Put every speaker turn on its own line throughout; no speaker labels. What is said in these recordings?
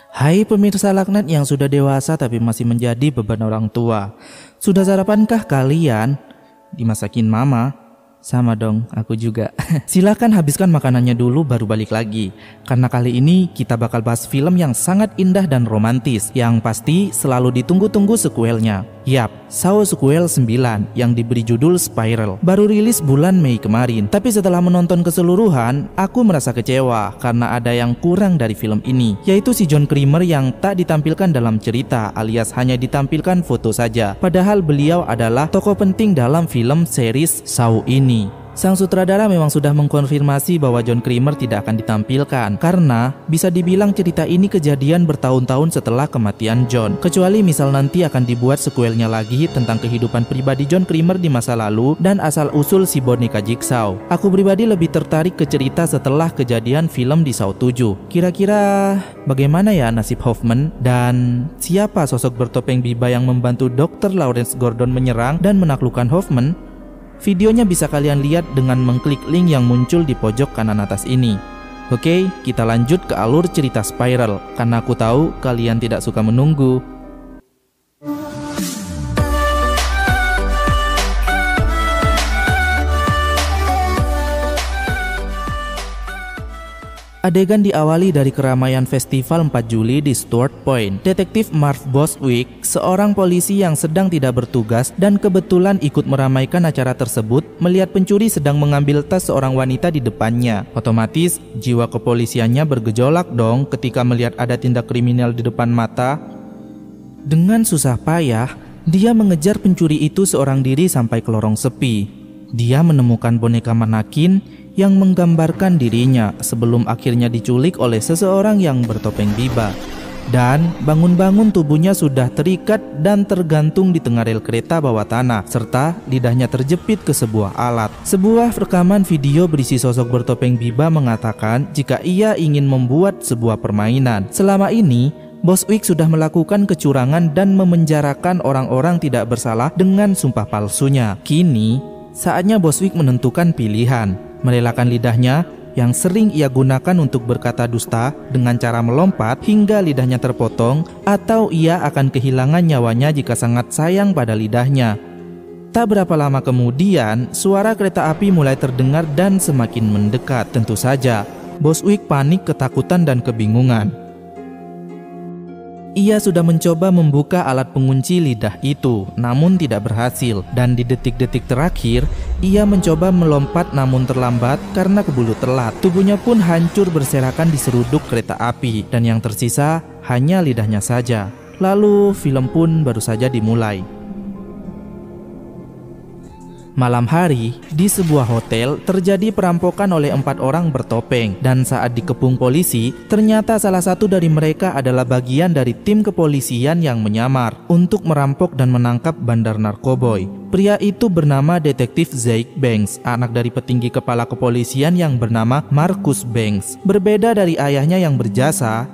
Hai pemirsa Laknat yang sudah dewasa tapi masih menjadi beban orang tua. Sudah sarapankah kalian? Dimasakin mama? Sama dong, aku juga. Silakan habiskan makanannya dulu baru balik lagi. Karena kali ini kita bakal bahas film yang sangat indah dan romantis, yang pasti selalu ditunggu-tunggu sequelnya. Yap, Saw Sequel 9 yang diberi judul Spiral. Baru rilis bulan Mei kemarin. Tapi setelah menonton keseluruhan, aku merasa kecewa karena ada yang kurang dari film ini, yaitu si John Kramer yang tak ditampilkan dalam cerita, alias hanya ditampilkan foto saja. Padahal beliau adalah tokoh penting dalam film series Saw ini. Sang sutradara memang sudah mengkonfirmasi bahwa John Kramer tidak akan ditampilkan karena bisa dibilang cerita ini kejadian bertahun-tahun setelah kematian John. Kecuali misal nanti akan dibuat sequelnya lagi tentang kehidupan pribadi John Kramer di masa lalu dan asal-usul si boneka Jigsaw. Aku pribadi lebih tertarik ke cerita setelah kejadian film di Saw 7. Kira-kira bagaimana ya nasib Hoffman dan siapa sosok bertopeng Biba yang membantu Dr. Lawrence Gordon menyerang dan menaklukkan Hoffman? Videonya bisa kalian lihat dengan mengklik link yang muncul di pojok kanan atas ini. Oke, kita lanjut ke alur cerita Spiral, karena aku tahu kalian tidak suka menunggu. Adegan diawali dari keramaian festival 4 Juli di Stuart Point. Detektif Marv Bostwick, seorang polisi yang sedang tidak bertugas dan kebetulan ikut meramaikan acara tersebut, melihat pencuri sedang mengambil tas seorang wanita di depannya. Otomatis, jiwa kepolisiannya bergejolak dong ketika melihat ada tindak kriminal di depan mata. Dengan susah payah, dia mengejar pencuri itu seorang diri sampai ke lorong sepi. Dia menemukan boneka manakin yang menggambarkan dirinya sebelum akhirnya diculik oleh seseorang yang bertopeng Biba. Dan bangun-bangun tubuhnya sudah terikat dan tergantung di tengah rel kereta bawah tanah, serta lidahnya terjepit ke sebuah alat. Sebuah rekaman video berisi sosok bertopeng Biba mengatakan jika ia ingin membuat sebuah permainan. Selama ini, Bostwick sudah melakukan kecurangan dan memenjarakan orang-orang tidak bersalah dengan sumpah palsunya. Kini, saatnya Bostwick menentukan pilihan. Merelakan lidahnya yang sering ia gunakan untuk berkata dusta dengan cara melompat hingga lidahnya terpotong, atau ia akan kehilangan nyawanya jika sangat sayang pada lidahnya. Tak berapa lama kemudian, suara kereta api mulai terdengar dan semakin mendekat. Tentu saja, Bostwick panik, ketakutan, dan kebingungan. Ia sudah mencoba membuka alat pengunci lidah itu, namun tidak berhasil. Dan di detik-detik terakhir, ia mencoba melompat namun terlambat karena keburu telat. Tubuhnya pun hancur berserakan di seruduk kereta api, dan yang tersisa hanya lidahnya saja. Lalu film pun baru saja dimulai. Malam hari, di sebuah hotel terjadi perampokan oleh 4 orang bertopeng, dan saat dikepung polisi, ternyata salah satu dari mereka adalah bagian dari tim kepolisian yang menyamar untuk merampok dan menangkap bandar narkoboy. Pria itu bernama Detektif Zeke Banks, anak dari petinggi kepala kepolisian yang bernama Marcus Banks. Berbeda dari ayahnya yang berjasa,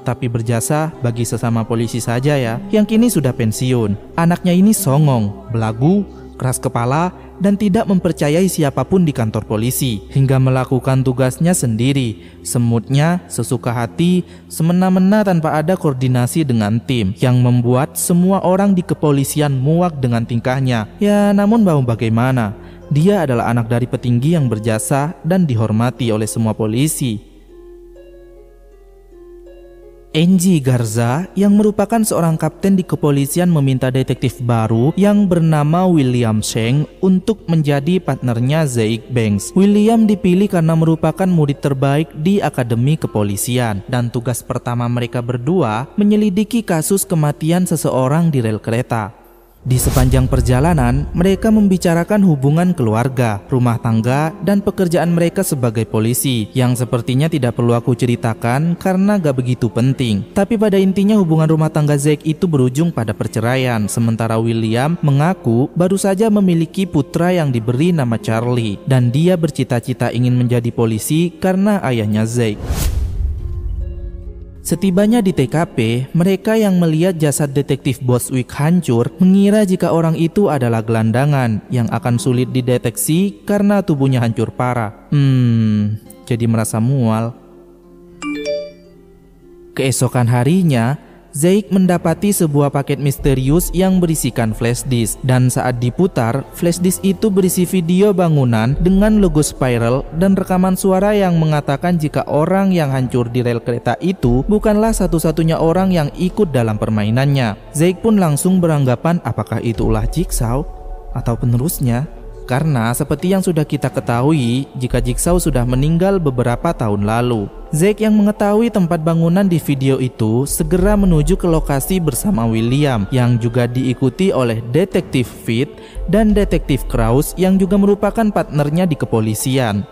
tapi berjasa bagi sesama polisi saja ya, yang kini sudah pensiun. Anaknya ini songong, belagu, keras kepala, dan tidak mempercayai siapapun di kantor polisi, hingga melakukan tugasnya sendiri, semutnya, sesuka hati, semena-mena tanpa ada koordinasi dengan tim, yang membuat semua orang di kepolisian muak dengan tingkahnya. Ya, namun mau bagaimana, dia adalah anak dari petinggi yang berjasa dan dihormati oleh semua polisi. Angie Garza, yang merupakan seorang kapten di kepolisian, meminta detektif baru yang bernama William Sheng untuk menjadi partnernya Zeke Banks. William dipilih karena merupakan murid terbaik di akademi kepolisian, dan tugas pertama mereka berdua menyelidiki kasus kematian seseorang di rel kereta. Di sepanjang perjalanan, mereka membicarakan hubungan keluarga, rumah tangga, dan pekerjaan mereka sebagai polisi, yang sepertinya tidak perlu aku ceritakan karena gak begitu penting. Tapi pada intinya hubungan rumah tangga Zeke itu berujung pada perceraian, sementara William mengaku baru saja memiliki putra yang diberi nama Charlie, dan dia bercita-cita ingin menjadi polisi karena ayahnya Zeke. Setibanya di TKP, mereka yang melihat jasad detektif Bostwick hancur mengira jika orang itu adalah gelandangan yang akan sulit dideteksi karena tubuhnya hancur parah. Jadi merasa mual. Keesokan harinya, Zeke mendapati sebuah paket misterius yang berisikan flash disk, dan saat diputar, flash disk itu berisi video bangunan dengan logo Spiral dan rekaman suara yang mengatakan jika orang yang hancur di rel kereta itu bukanlah satu-satunya orang yang ikut dalam permainannya. Zeke pun langsung beranggapan apakah itu ulah Jigsaw atau penerusnya, karena seperti yang sudah kita ketahui jika Jigsaw sudah meninggal beberapa tahun lalu. Zeke yang mengetahui tempat bangunan di video itu segera menuju ke lokasi bersama William yang juga diikuti oleh Detektif Fit dan Detektif Krause yang juga merupakan partnernya di kepolisian.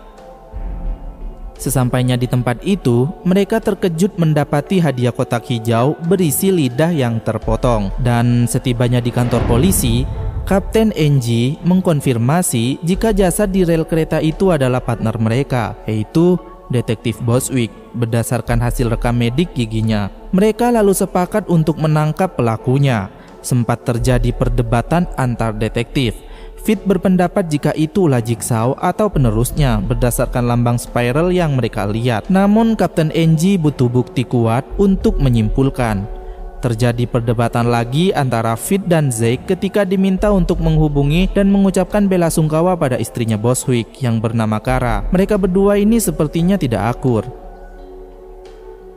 Sesampainya di tempat itu, mereka terkejut mendapati hadiah kotak hijau berisi lidah yang terpotong. Dan setibanya di kantor polisi, Kapten NG mengkonfirmasi jika jasad di rel kereta itu adalah partner mereka, yaitu Detektif Bostwick, berdasarkan hasil rekam medik giginya. Mereka lalu sepakat untuk menangkap pelakunya. Sempat terjadi perdebatan antar detektif. Fit berpendapat jika itulah Jigsaw atau penerusnya berdasarkan lambang Spiral yang mereka lihat. Namun Kapten NG butuh bukti kuat untuk menyimpulkan. Terjadi perdebatan lagi antara Fit dan Zeke ketika diminta untuk menghubungi dan mengucapkan bela sungkawa pada istrinya Bostwick yang bernama Kara. Mereka berdua ini sepertinya tidak akur.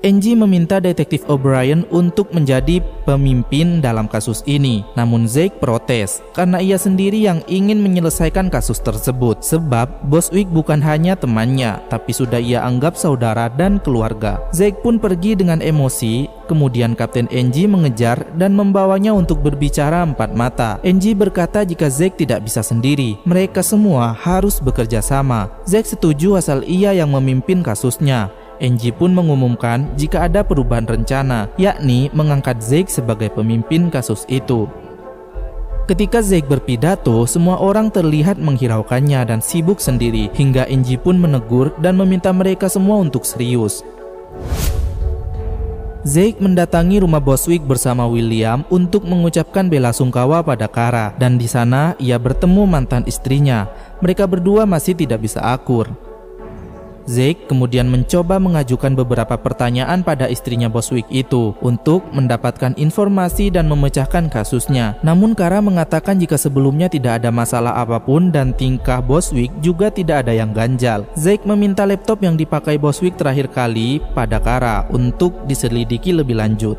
NG meminta Detektif O'Brien untuk menjadi pemimpin dalam kasus ini. Namun Zeke protes karena ia sendiri yang ingin menyelesaikan kasus tersebut. Sebab Bostwick bukan hanya temannya, tapi sudah ia anggap saudara dan keluarga. Zeke pun pergi dengan emosi. Kemudian Kapten NG mengejar dan membawanya untuk berbicara empat mata. NG berkata jika Zeke tidak bisa sendiri, mereka semua harus bekerja sama. Zeke setuju asal ia yang memimpin kasusnya. NG pun mengumumkan jika ada perubahan rencana, yakni mengangkat Zeke sebagai pemimpin kasus itu. Ketika Zeke berpidato, semua orang terlihat menghiraukannya dan sibuk sendiri, hingga NG pun menegur dan meminta mereka semua untuk serius. Zeke mendatangi rumah Bostwick bersama William untuk mengucapkan bela sungkawa pada Kara, dan di sana ia bertemu mantan istrinya. Mereka berdua masih tidak bisa akur. Zeke kemudian mencoba mengajukan beberapa pertanyaan pada istrinya Bostwick itu untuk mendapatkan informasi dan memecahkan kasusnya. Namun Kara mengatakan jika sebelumnya tidak ada masalah apapun dan tingkah Bostwick juga tidak ada yang ganjal. Zeke meminta laptop yang dipakai Bostwick terakhir kali pada Kara untuk diselidiki lebih lanjut.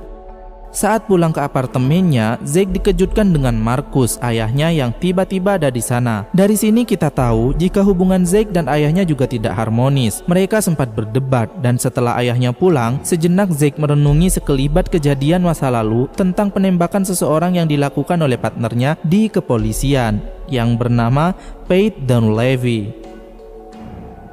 Saat pulang ke apartemennya, Zeke dikejutkan dengan Marcus, ayahnya yang tiba-tiba ada di sana. Dari sini kita tahu jika hubungan Zeke dan ayahnya juga tidak harmonis. Mereka sempat berdebat dan setelah ayahnya pulang, sejenak Zeke merenungi sekelibat kejadian masa lalu tentang penembakan seseorang yang dilakukan oleh partnernya di kepolisian yang bernama Pete Donlevy.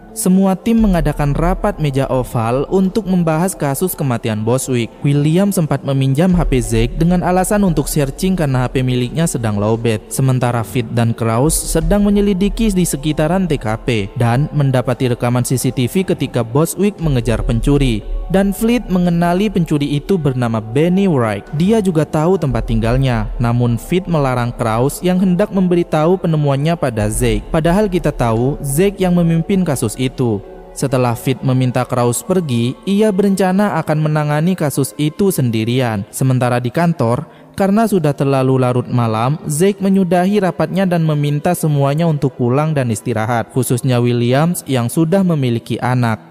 Semua tim mengadakan rapat meja oval untuk membahas kasus kematian Bostwick. William sempat meminjam HP Zeke dengan alasan untuk searching karena HP miliknya sedang lowbat. Sementara Fit dan Krause sedang menyelidiki di sekitaran TKP dan mendapati rekaman CCTV ketika Bostwick mengejar pencuri. Dan Fleet mengenali pencuri itu bernama Benny Wright. Dia juga tahu tempat tinggalnya. Namun Fit melarang Krause yang hendak memberitahu penemuannya pada Zeke. Padahal kita tahu Zeke yang memimpin kasus itu. Setelah Fit meminta Krause pergi, ia berencana akan menangani kasus itu sendirian. Sementara di kantor, karena sudah terlalu larut malam, Zeke menyudahi rapatnya dan meminta semuanya untuk pulang dan istirahat, khususnya Williams yang sudah memiliki anak.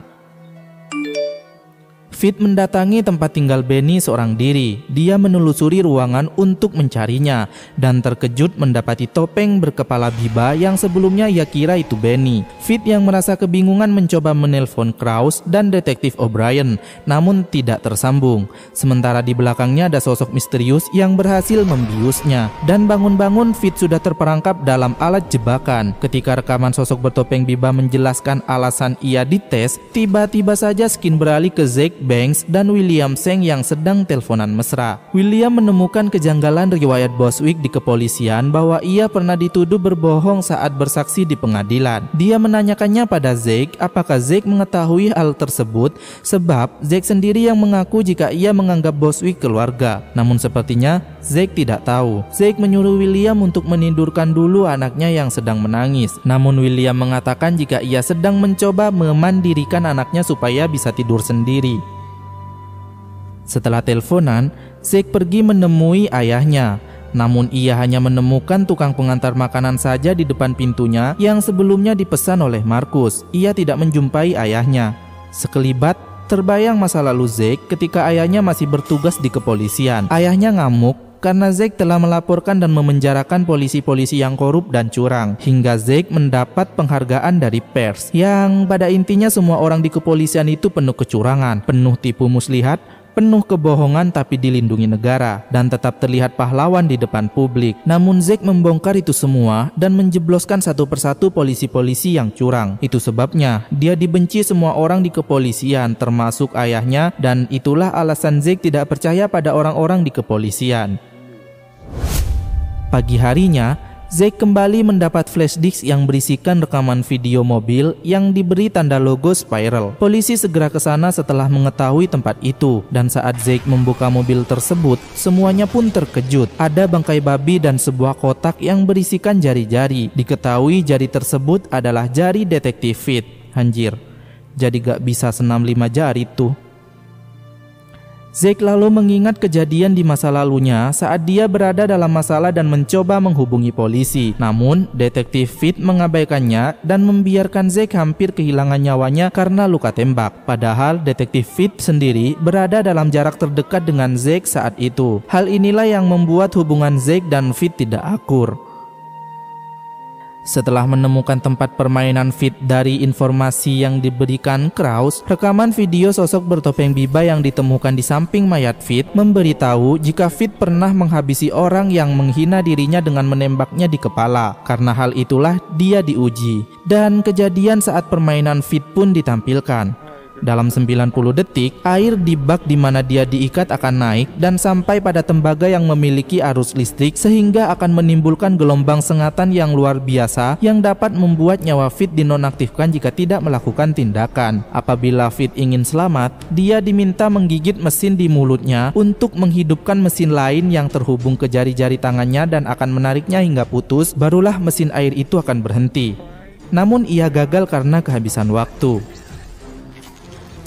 Fit mendatangi tempat tinggal Benny seorang diri. Dia menelusuri ruangan untuk mencarinya dan terkejut mendapati topeng berkepala biba yang sebelumnya ia kira itu Benny. Fit yang merasa kebingungan mencoba menelpon Krause dan Detektif O'Brien, namun tidak tersambung. Sementara di belakangnya ada sosok misterius yang berhasil membiusnya. Dan bangun-bangun Fit sudah terperangkap dalam alat jebakan. Ketika rekaman sosok bertopeng biba menjelaskan alasan ia dites, tiba-tiba saja skin beralih ke Zeke Banks dan William Seng yang sedang teleponan mesra. William menemukan kejanggalan riwayat Bostwick di kepolisian bahwa ia pernah dituduh berbohong saat bersaksi di pengadilan. Dia menanyakannya pada Zeke apakah Zeke mengetahui hal tersebut, sebab Zeke sendiri yang mengaku jika ia menganggap Bostwick keluarga. Namun sepertinya Zeke tidak tahu. Zeke menyuruh William untuk menidurkan dulu anaknya yang sedang menangis. Namun William mengatakan jika ia sedang mencoba memandirikan anaknya supaya bisa tidur sendiri. Setelah teleponan, Zeke pergi menemui ayahnya. Namun ia hanya menemukan tukang pengantar makanan saja di depan pintunya yang sebelumnya dipesan oleh Markus. Ia tidak menjumpai ayahnya. Sekelibat terbayang masa lalu Zeke ketika ayahnya masih bertugas di kepolisian. Ayahnya ngamuk karena Zeke telah melaporkan dan memenjarakan polisi-polisi yang korup dan curang, hingga Zeke mendapat penghargaan dari pers, yang pada intinya semua orang di kepolisian itu penuh kecurangan, penuh tipu muslihat, penuh kebohongan tapi dilindungi negara, dan tetap terlihat pahlawan di depan publik. Namun Zeke membongkar itu semua dan menjebloskan satu persatu polisi-polisi yang curang. Itu sebabnya dia dibenci semua orang di kepolisian, termasuk ayahnya, dan itulah alasan Zeke tidak percaya pada orang-orang di kepolisian. Pagi harinya, Zeke kembali mendapat flash disk yang berisikan rekaman video mobil yang diberi tanda logo Spiral. Polisi segera ke sana setelah mengetahui tempat itu, dan saat Zeke membuka mobil tersebut, semuanya pun terkejut. Ada bangkai babi dan sebuah kotak yang berisikan jari-jari. Diketahui jari tersebut adalah jari detektif Fit. Anjir, jadi gak bisa senam 5 jari tuh. Zeke lalu mengingat kejadian di masa lalunya saat dia berada dalam masalah dan mencoba menghubungi polisi. Namun, detektif Fit mengabaikannya dan membiarkan Zeke hampir kehilangan nyawanya karena luka tembak. Padahal detektif Fit sendiri berada dalam jarak terdekat dengan Zeke saat itu. Hal inilah yang membuat hubungan Zeke dan Fit tidak akur. Setelah menemukan tempat permainan Fit dari informasi yang diberikan Kraus, rekaman video sosok bertopeng Biba yang ditemukan di samping mayat Fit memberitahu jika Fit pernah menghabisi orang yang menghina dirinya dengan menembaknya di kepala. Karena hal itulah dia diuji, dan kejadian saat permainan Fit pun ditampilkan. Dalam 90 detik, air di bak di mana dia diikat akan naik dan sampai pada tembaga yang memiliki arus listrik, sehingga akan menimbulkan gelombang sengatan yang luar biasa yang dapat membuat nyawa Fit dinonaktifkan jika tidak melakukan tindakan. Apabila Fit ingin selamat, dia diminta menggigit mesin di mulutnya untuk menghidupkan mesin lain yang terhubung ke jari-jari tangannya dan akan menariknya hingga putus, barulah mesin air itu akan berhenti. Namun ia gagal karena kehabisan waktu.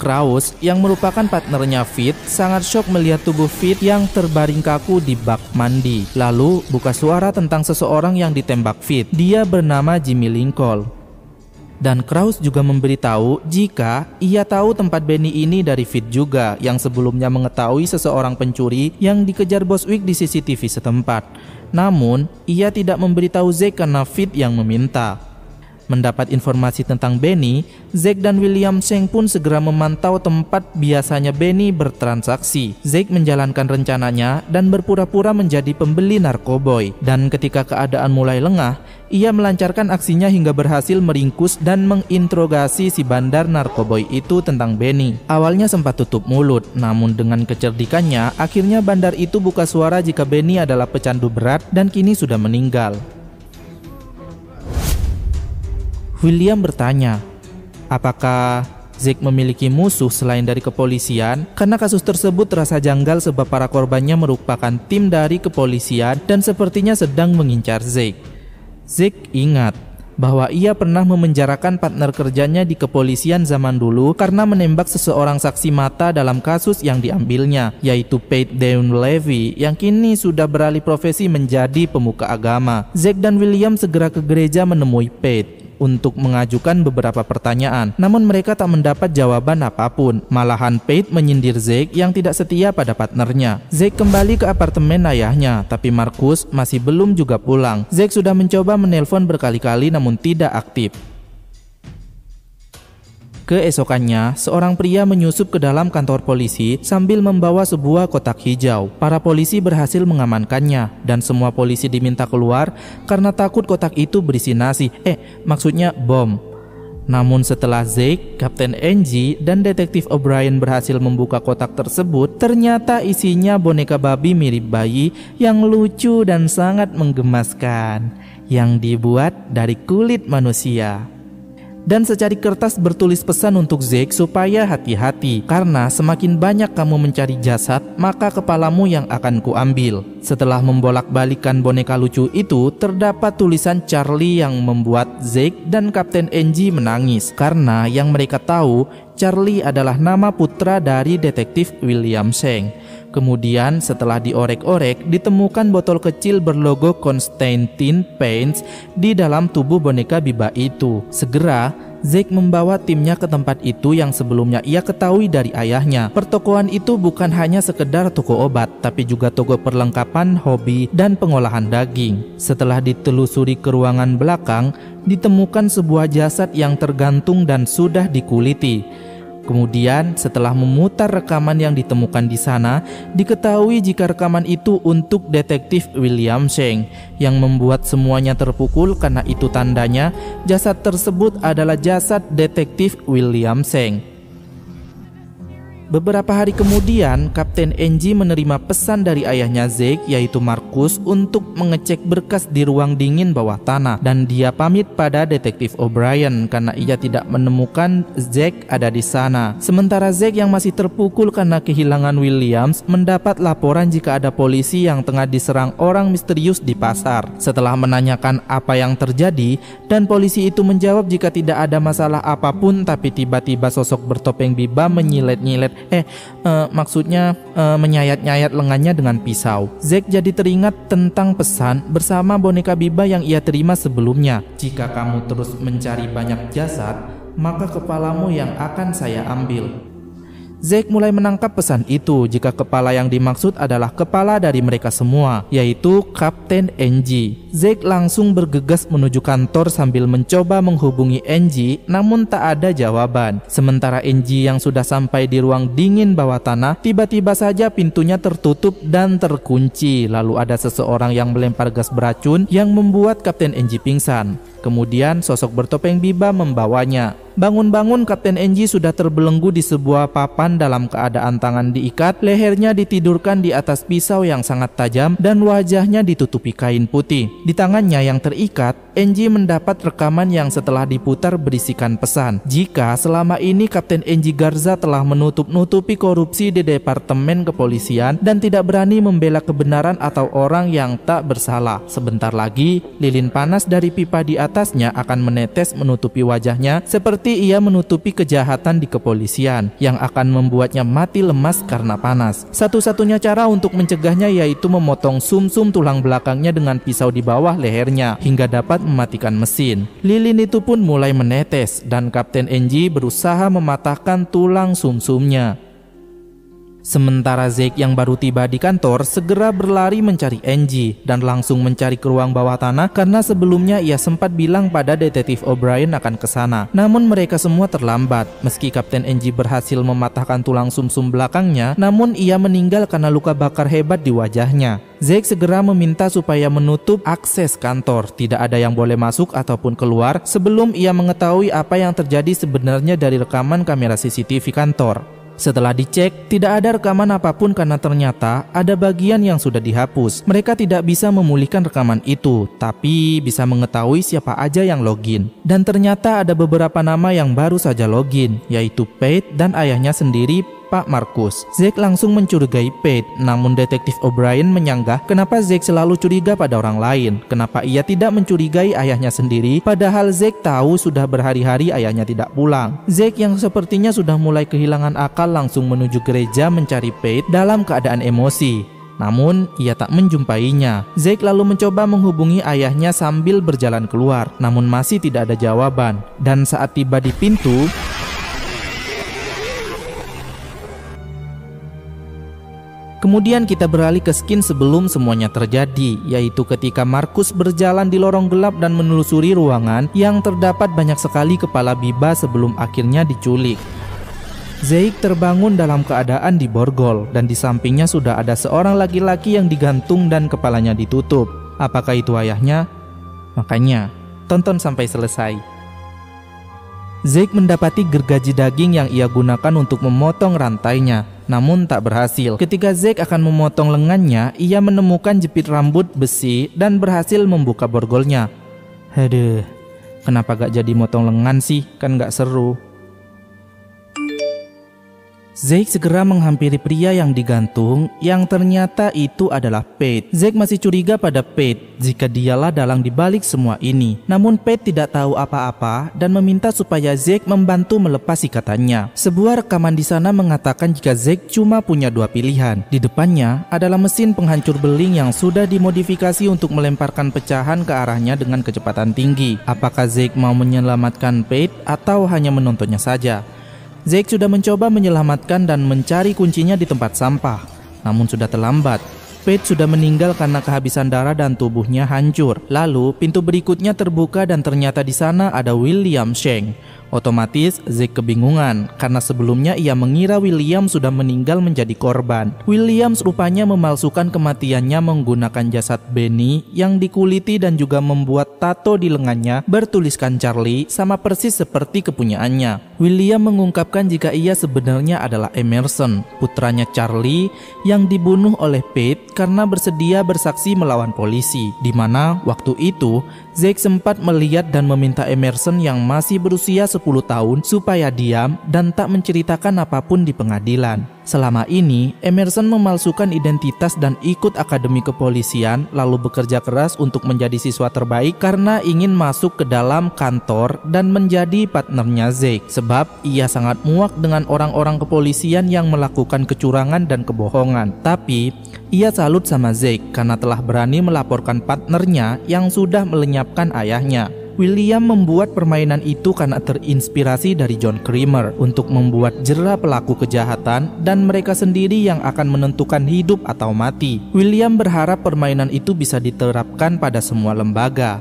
Kraus, yang merupakan partnernya Fit, sangat syok melihat tubuh Fit yang terbaring kaku di bak mandi. Lalu buka suara tentang seseorang yang ditembak Fit. Dia bernama Jimmy Lincoln. Dan Kraus juga memberitahu jika ia tahu tempat Benny ini dari Fit juga, yang sebelumnya mengetahui seseorang pencuri yang dikejar Boswick di CCTV setempat. Namun, ia tidak memberitahu Zeke karena Fit yang meminta. Mendapat informasi tentang Benny, Zeke dan William Cheng pun segera memantau tempat biasanya Benny bertransaksi. Zeke menjalankan rencananya dan berpura-pura menjadi pembeli narkoboy. Dan ketika keadaan mulai lengah, ia melancarkan aksinya hingga berhasil meringkus dan menginterogasi si bandar narkoboy itu tentang Benny. Awalnya sempat tutup mulut, namun dengan kecerdikannya, akhirnya bandar itu buka suara jika Benny adalah pecandu berat dan kini sudah meninggal. William bertanya, apakah Zeke memiliki musuh selain dari kepolisian? Karena kasus tersebut terasa janggal sebab para korbannya merupakan tim dari kepolisian dan sepertinya sedang mengincar Zeke. Zeke ingat bahwa ia pernah memenjarakan partner kerjanya di kepolisian zaman dulu karena menembak seseorang saksi mata dalam kasus yang diambilnya, yaitu Pate Dunleavy yang kini sudah beralih profesi menjadi pemuka agama. Zeke dan William segera ke gereja menemui Pate untuk mengajukan beberapa pertanyaan, namun mereka tak mendapat jawaban apapun. Malahan Pate menyindir Zeke yang tidak setia pada partnernya. Zeke kembali ke apartemen ayahnya, tapi Markus masih belum juga pulang. Zeke sudah mencoba menelpon berkali-kali namun tidak aktif. Keesokannya, seorang pria menyusup ke dalam kantor polisi sambil membawa sebuah kotak hijau. Para polisi berhasil mengamankannya dan semua polisi diminta keluar karena takut kotak itu berisi nasi. Maksudnya bom. Namun setelah Zeke, Kapten Angie, dan Detektif O'Brien berhasil membuka kotak tersebut, ternyata isinya boneka babi mirip bayi yang lucu dan sangat menggemaskan, yang dibuat dari kulit manusia. Dan secari kertas bertulis pesan untuk Zeke supaya hati-hati, karena semakin banyak kamu mencari jasad, maka kepalamu yang akan kuambil. Setelah membolak-balikan boneka lucu itu, terdapat tulisan Charlie yang membuat Zeke dan Kapten Angie menangis, karena yang mereka tahu Charlie adalah nama putra dari detektif William Sheng. Kemudian setelah diorek-orek, ditemukan botol kecil berlogo Constantine Paints di dalam tubuh boneka Biba itu. Segera Zack membawa timnya ke tempat itu yang sebelumnya ia ketahui dari ayahnya. Pertokoan itu bukan hanya sekedar toko obat, tapi juga toko perlengkapan hobi dan pengolahan daging. Setelah ditelusuri ke ruangan belakang, ditemukan sebuah jasad yang tergantung dan sudah dikuliti. Kemudian setelah memutar rekaman yang ditemukan di sana, diketahui jika rekaman itu untuk detektif William Sheng, yang membuat semuanya terpukul karena itu tandanya jasad tersebut adalah jasad detektif William Sheng. Beberapa hari kemudian, Kapten Angie menerima pesan dari ayahnya Zack, yaitu Marcus, untuk mengecek berkas di ruang dingin bawah tanah, dan dia pamit pada detektif O'Brien karena ia tidak menemukan Zack ada di sana. Sementara Zack yang masih terpukul karena kehilangan Williams mendapat laporan jika ada polisi yang tengah diserang orang misterius di pasar. Setelah menanyakan apa yang terjadi, dan polisi itu menjawab jika tidak ada masalah apapun, tapi tiba-tiba sosok bertopeng Biba menyilet-nyilet menyayat-nyayat lengannya dengan pisau. Zack jadi teringat tentang pesan bersama boneka Biba yang ia terima sebelumnya. Jika kamu terus mencari banyak jasad, maka kepalamu yang akan saya ambil. Zack mulai menangkap pesan itu jika kepala yang dimaksud adalah kepala dari mereka semua, yaitu Kapten Angie. Zack langsung bergegas menuju kantor sambil mencoba menghubungi Angie, namun tak ada jawaban. Sementara Angie yang sudah sampai di ruang dingin bawah tanah, tiba-tiba saja pintunya tertutup dan terkunci. Lalu ada seseorang yang melempar gas beracun yang membuat Kapten Angie pingsan. Kemudian sosok bertopeng Biba membawanya. Bangun-bangun, Kapten Angie sudah terbelenggu di sebuah papan dalam keadaan tangan diikat, lehernya ditidurkan di atas pisau yang sangat tajam, dan wajahnya ditutupi kain putih. Di tangannya yang terikat, Angie mendapat rekaman yang setelah diputar berisikan pesan jika selama ini Kapten Angie Garza telah menutup-nutupi korupsi di Departemen Kepolisian dan tidak berani membela kebenaran atau orang yang tak bersalah. Sebentar lagi, lilin panas dari pipa di atasnya akan menetes menutupi wajahnya seperti ia menutupi kejahatan di kepolisian yang akan membuatnya mati lemas karena panas. Satu-satunya cara untuk mencegahnya yaitu memotong sumsum tulang belakangnya dengan pisau di bawah lehernya hingga dapat mematikan mesin. Lilin itu pun mulai menetes dan Kapten Angie berusaha mematahkan tulang sumsumnya. Sementara Zack yang baru tiba di kantor segera berlari mencari Angie dan langsung mencari ke ruang bawah tanah karena sebelumnya ia sempat bilang pada detektif O'Brien akan ke sana. Namun mereka semua terlambat. Meski Kapten Angie berhasil mematahkan tulang sumsum belakangnya, namun ia meninggal karena luka bakar hebat di wajahnya. Zack segera meminta supaya menutup akses kantor. Tidak ada yang boleh masuk ataupun keluar sebelum ia mengetahui apa yang terjadi sebenarnya dari rekaman kamera CCTV kantor. Setelah dicek, tidak ada rekaman apapun karena ternyata ada bagian yang sudah dihapus. Mereka tidak bisa memulihkan rekaman itu, tapi bisa mengetahui siapa aja yang login. Dan ternyata ada beberapa nama yang baru saja login, yaitu Pate dan ayahnya sendiri, Pak Marcus. Zack langsung mencurigai Pate, namun detektif O'Brien menyanggah kenapa Zack selalu curiga pada orang lain. Kenapa ia tidak mencurigai ayahnya sendiri, padahal Zack tahu sudah berhari-hari ayahnya tidak pulang. Zack yang sepertinya sudah mulai kehilangan akal langsung menuju gereja mencari Pate dalam keadaan emosi. Namun ia tak menjumpainya. Zack lalu mencoba menghubungi ayahnya sambil berjalan keluar, namun masih tidak ada jawaban. Dan saat tiba di pintu, kemudian kita beralih ke skin sebelum semuanya terjadi, yaitu ketika Marcus berjalan di lorong gelap dan menelusuri ruangan yang terdapat banyak sekali kepala Biba sebelum akhirnya diculik. Zack terbangun dalam keadaan diborgol dan di sampingnya sudah ada seorang laki-laki yang digantung dan kepalanya ditutup. Apakah itu ayahnya? Makanya, tonton sampai selesai. Zack mendapati gergaji daging yang ia gunakan untuk memotong rantainya, namun tak berhasil. Ketika Zack akan memotong lengannya, ia menemukan jepit rambut besi dan berhasil membuka borgolnya. Aduh, kenapa gak jadi motong lengan sih? Kan gak seru. Zeke segera menghampiri pria yang digantung, yang ternyata itu adalah Pate. Zeke masih curiga pada Pate jika dialah dalang dibalik semua ini. Namun Pate tidak tahu apa-apa dan meminta supaya Zeke membantu melepas ikatannya. Sebuah rekaman di sana mengatakan jika Zeke cuma punya dua pilihan. Di depannya adalah mesin penghancur beling yang sudah dimodifikasi untuk melemparkan pecahan ke arahnya dengan kecepatan tinggi. Apakah Zeke mau menyelamatkan Pate atau hanya menontonnya saja? Zeke sudah mencoba menyelamatkan dan mencari kuncinya di tempat sampah, namun sudah terlambat. Pate sudah meninggal karena kehabisan darah dan tubuhnya hancur. Lalu pintu berikutnya terbuka dan ternyata di sana ada William Shank. Otomatis Zeke kebingungan karena sebelumnya ia mengira William sudah meninggal menjadi korban. William rupanya memalsukan kematiannya menggunakan jasad Benny yang dikuliti dan juga membuat tato di lengannya bertuliskan Charlie sama persis seperti kepunyaannya. William mengungkapkan jika ia sebenarnya adalah Emerson, putranya Charlie yang dibunuh oleh Pate karena bersedia bersaksi melawan polisi. Di mana waktu itu Zeke sempat melihat dan meminta Emerson yang masih berusia 10 tahun supaya diam dan tak menceritakan apapun di pengadilan. Selama ini, Emerson memalsukan identitas dan ikut akademi kepolisian lalu bekerja keras untuk menjadi siswa terbaik karena ingin masuk ke dalam kantor dan menjadi partnernya Zeke. Sebab ia sangat muak dengan orang-orang kepolisian yang melakukan kecurangan dan kebohongan. Tapi, ia salut sama Zeke karena telah berani melaporkan partnernya yang sudah melenyapkan ayahnya. William membuat permainan itu karena terinspirasi dari John Kramer untuk membuat jera pelaku kejahatan dan mereka sendiri yang akan menentukan hidup atau mati. William berharap permainan itu bisa diterapkan pada semua lembaga,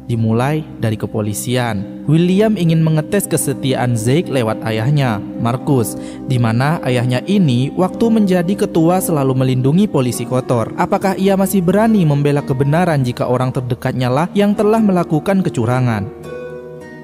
dimulai dari kepolisian. William ingin mengetes kesetiaan Zeke lewat ayahnya, Marcus, di mana ayahnya ini waktu menjadi ketua selalu melindungi polisi kotor. Apakah ia masih berani membela kebenaran jika orang terdekatnya lah yang telah melakukan kecurangan?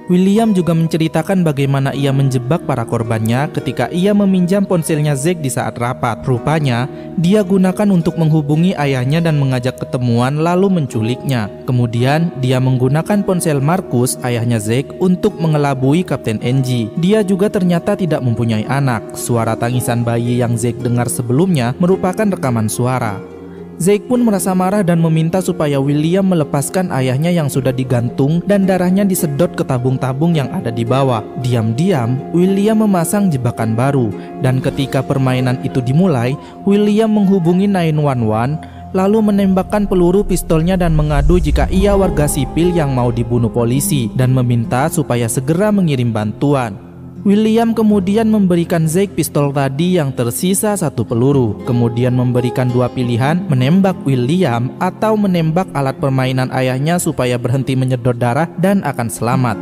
William juga menceritakan bagaimana ia menjebak para korbannya ketika ia meminjam ponselnya Zeke di saat rapat. Rupanya, dia gunakan untuk menghubungi ayahnya dan mengajak ketemuan lalu menculiknya. Kemudian, dia menggunakan ponsel Marcus, ayahnya Zeke, untuk mengelabui Kapten Angie. Dia juga ternyata tidak mempunyai anak. Suara tangisan bayi yang Zeke dengar sebelumnya merupakan rekaman suara. Zeke pun merasa marah dan meminta supaya William melepaskan ayahnya yang sudah digantung dan darahnya disedot ke tabung-tabung yang ada di bawah. Diam-diam, William memasang jebakan baru, dan ketika permainan itu dimulai, William menghubungi 911, lalu menembakkan peluru pistolnya dan mengadu jika ia warga sipil yang mau dibunuh polisi, dan meminta supaya segera mengirim bantuan. William kemudian memberikan Zeke pistol tadi yang tersisa satu peluru, kemudian memberikan dua pilihan, menembak William atau menembak alat permainan ayahnya supaya berhenti menyedot darah dan akan selamat.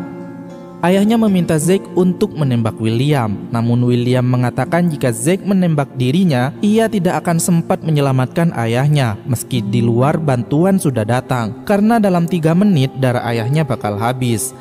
Ayahnya meminta Zeke untuk menembak William, namun William mengatakan jika Zeke menembak dirinya, ia tidak akan sempat menyelamatkan ayahnya meski di luar bantuan sudah datang, karena dalam 3 menit darah ayahnya bakal habis.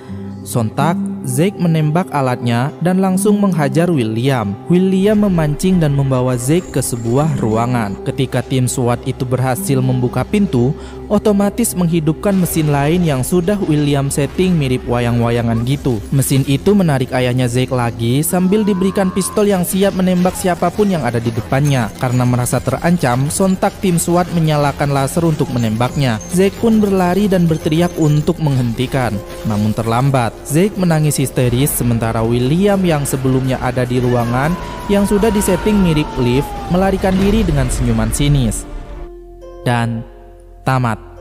Sontak, Zeke menembak alatnya dan langsung menghajar William. William memancing dan membawa Zeke ke sebuah ruangan. Ketika tim SWAT itu berhasil membuka pintu, otomatis menghidupkan mesin lain yang sudah William setting mirip wayang-wayangan gitu. Mesin itu menarik ayahnya Zeke lagi sambil diberikan pistol yang siap menembak siapapun yang ada di depannya. Karena merasa terancam, sontak tim SWAT menyalakan laser untuk menembaknya. Zeke pun berlari dan berteriak untuk menghentikan, namun terlambat. Zeke menangis histeris sementara William yang sebelumnya ada di ruangan yang sudah disetting mirip lift melarikan diri dengan senyuman sinis. Dan tamat.